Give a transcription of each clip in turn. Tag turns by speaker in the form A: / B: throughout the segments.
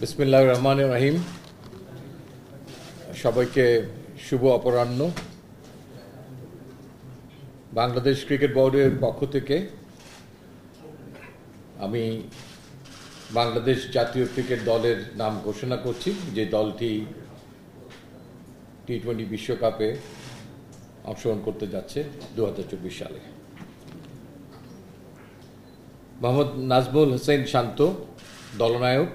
A: বিসমিল্লাহির রহমানির রহিম। সবাইকে শুভ অপরাহ্ন। বাংলাদেশ ক্রিকেট বোর্ডের পক্ষ থেকে আমি বাংলাদেশ জাতীয় ক্রিকেট দলের নাম ঘোষণা করছি, যে দলটি টি-20 বিশ্বকাপে অংশগ্রহণ করতে যাচ্ছে 2024 সালে। মোহাম্মদ নাজমুল হোসেন শান্ত দলনায়ক,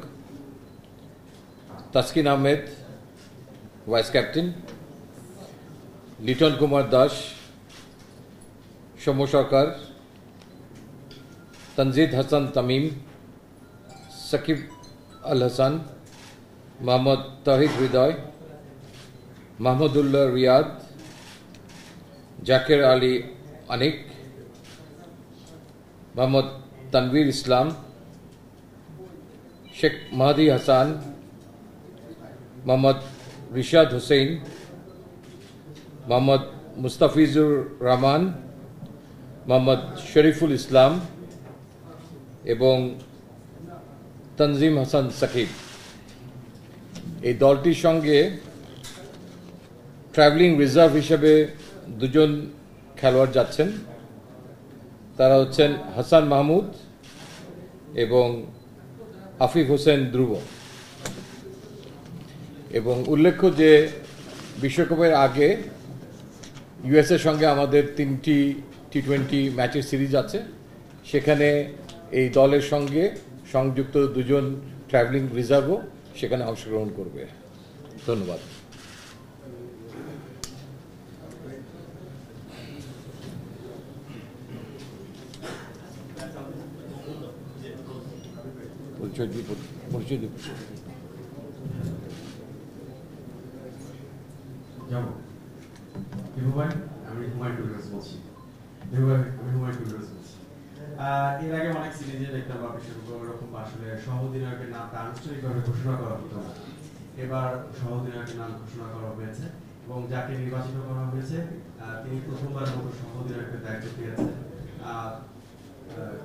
A: তাসকিন আহমেদ ভাইস ক্যাপ্টেন, লিটন কুমার দাস, সৌম্য সরকার, তনজিদ হাসান তামিম, সাকিব আল হাসান, মোহাম্মদ তাহিদ হৃদয়, মাহমুদুল্লাহ রিয়াদ, জাকের আলী আনিক, মোহাম্মদ তানভীর ইসলাম, শেখ মাহাদি হাসান, মোহাম্মদ রিশাদ হুসেন, মোহাম্মদ মুস্তাফিজুর রহমান, মোহাম্মদ শরীফুল ইসলাম এবং তনজিম হাসান সাকিব। এই দলটির সঙ্গে ট্রাভেলিং রিজার্ভ হিসেবে দুজন খেলোয়াড় যাচ্ছেন। তারা হচ্ছেন হাসান মাহমুদ এবং আফিফ হোসেন ধ্রুব। এবং উল্লেখ্য যে বিশ্বকাপের আগে ইউএসের সঙ্গে আমাদের 3টি টি-20 ম্যাচের সিরিজ আছে, সেখানে এই দলের সঙ্গে সংযুক্ত দুজন ট্রাভেলিং রিজার্ভও সেখানে অংশগ্রহণ করবে। ধন্যবাদ। পরিচয় দিব।
B: এর আগে অনেক সিরিজে দেখতাম এরকম আসলে সহ-অধিনায়কের নামটা আনুষ্ঠানিকভাবে ঘোষণা করা হতো না। এবার সহ-অধিনায়কের নাম ঘোষণা করা হয়েছে এবং যাকে নির্বাচিত করা হয়েছে তিনি প্রথমবার মতো সহ-অধিনায়কের দায়িত্ব পেয়েছেন।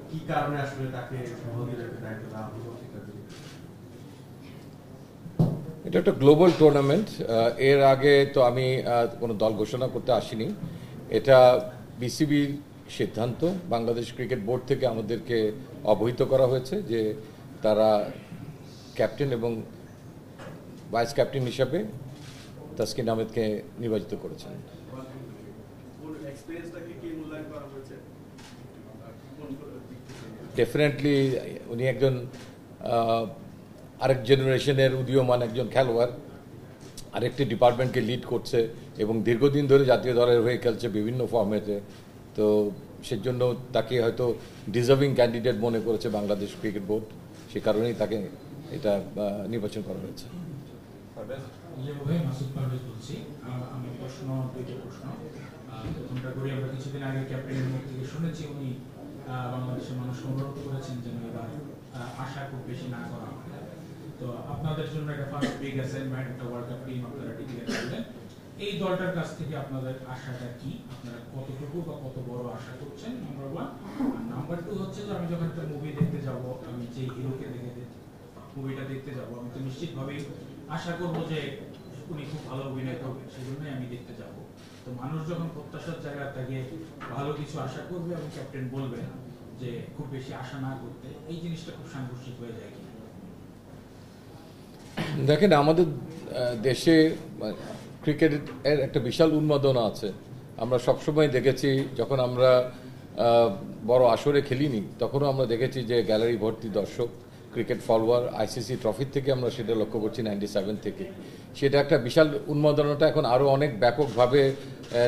B: কি কারণে আসলে তাকে সহ-অধিনায়কের দায়িত্ব দেওয়া হলো?
A: এটা একটা গ্লোবাল টুর্নামেন্ট। এর আগে তো আমি কোনো দল ঘোষণা করতে আসিনি। এটা বিসিবির সিদ্ধান্ত। বাংলাদেশ ক্রিকেট বোর্ড থেকে আমাদেরকে অবহিত করা হয়েছে যে তারা ক্যাপ্টেন এবং ভাইস ক্যাপ্টেন হিসাবে তাসকিন আহমেদকে নির্বাচিত করেছেন। ডেফিনেটলি উনি একজন আরেক জেনারেশনের উদীয়মান একজন খেলোয়াড়, আরেকটি ডিপার্টমেন্টকে লিড করছে এবং দীর্ঘদিন ধরে জাতীয় দলের হয়ে খেলছে বিভিন্ন ফর্মেটে। তো সেজন্য তাকে হয়তো ডিজার্ভিং ক্যান্ডিডেট মনে করেছে বাংলাদেশ ক্রিকেট বোর্ড, সে কারণেই তাকে এটা নির্বাচন করা হয়েছে।
C: আমি দুইটা প্রশ্ন। প্রথমটা করি, আমরা কিছুদিন আগে ক্যাপ্টেনের মুখ থেকে শুনেছি উনি বাংলাদেশের মানুষ অনুরোধ করেছেন যেন এবার আশা খুব বেশি না করা হয়। তো আপনাদের জন্য একটা ফার্স্ট বিগ অ্যাসাইনমেন্ট, একটা ওয়ার্ল্ড কাপ টিম আপনারা ডিক্লেয়ার করলেন। এই দলটার কাছ থেকে আপনাদের আশাটা কি? আপনারা কতটুকু বা কত বড় আশা করছেন? নাম্বার 1। আর নাম্বার 2 হচ্ছে যে আমি যখন একটা মুভি দেখতে যাব, আমি যে হিরোকে দেখে মুভিটা দেখতে যাব, আমি তো নিশ্চিতভাবেই আশা করবো যে উনি খুব ভালো অভিনয় করবেন, সেই জন্যই আমি দেখতে যাব। তো মানুষ যখন প্রত্যাশার জায়গা থেকে ভালো কিছু আশা করবে এবং ক্যাপ্টেন বলবেন যে খুব বেশি আশা না করতে, এই জিনিসটা খুব সাংঘর্ষিক হয়ে যায় কি?
A: দেখেন, আমাদের দেশে ক্রিকেটের একটা বিশাল উন্মাদনা আছে। আমরা সবসময় দেখেছি, যখন আমরা বড় আসরে খেলিনি তখনও আমরা দেখেছি যে গ্যালারি ভর্তি দর্শক, ক্রিকেট ফলোয়ার। আইসিসি ট্রফির থেকে আমরা সেটা লক্ষ্য করছি 97 থেকে। সেটা একটা বিশাল উন্মাদনাটা এখন আরও অনেক ব্যাপকভাবে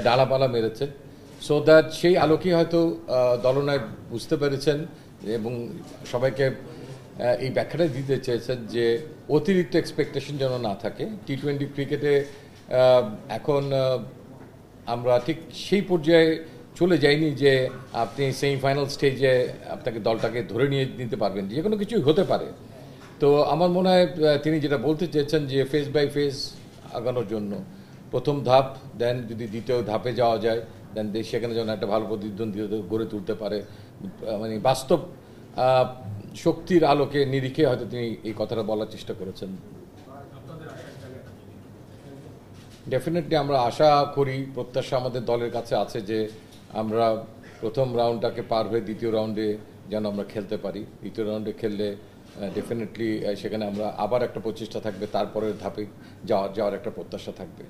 A: ডালাপালা মেরেছে। সো দ্যাট সেই আলোকে হয়তো দলনায়ক বুঝতে পেরেছেন এবং সবাইকে এই ব্যাখ্যাটা দিতে চেয়েছেন যে অতিরিক্ত এক্সপেকটেশন যেন না থাকে। টি-20 ক্রিকেটে এখন আমরা ঠিক সেই পর্যায়ে চলে যাইনি যে আপনি সেমিফাইনাল স্টেজে আপনাকে দলটাকে ধরে নিয়ে নিতে পারবেন, যে কোনো কিছুই হতে পারে। তো আমার মনে হয় তিনি যেটা বলতে চেয়েছেন যে ফেজ বাই ফেজ আগানোর জন্য প্রথম ধাপ, দেন যদি দ্বিতীয় ধাপে যাওয়া যায়, দেন সেখানে যেন একটা ভালো প্রতিদ্বন্দ্বিতা গড়ে তুলতে পারে, মানে বাস্তব শক্তির আলোকে নিরিখে হয়তো তিনি এই কথাটা বলার চেষ্টা করেছেন। ডেফিনেটলি আমরা আশা করি, প্রত্যাশা আমাদের দলের কাছে আছে যে আমরা প্রথম রাউন্ডটাকে পার হয়ে দ্বিতীয় রাউন্ডে যেন আমরা খেলতে পারি। দ্বিতীয় রাউন্ডে খেললে ডেফিনেটলি সেখানে আমরা আবার একটা প্রচেষ্টা থাকবে, তারপরের ধাপে যাওয়ার একটা প্রত্যাশা থাকবে।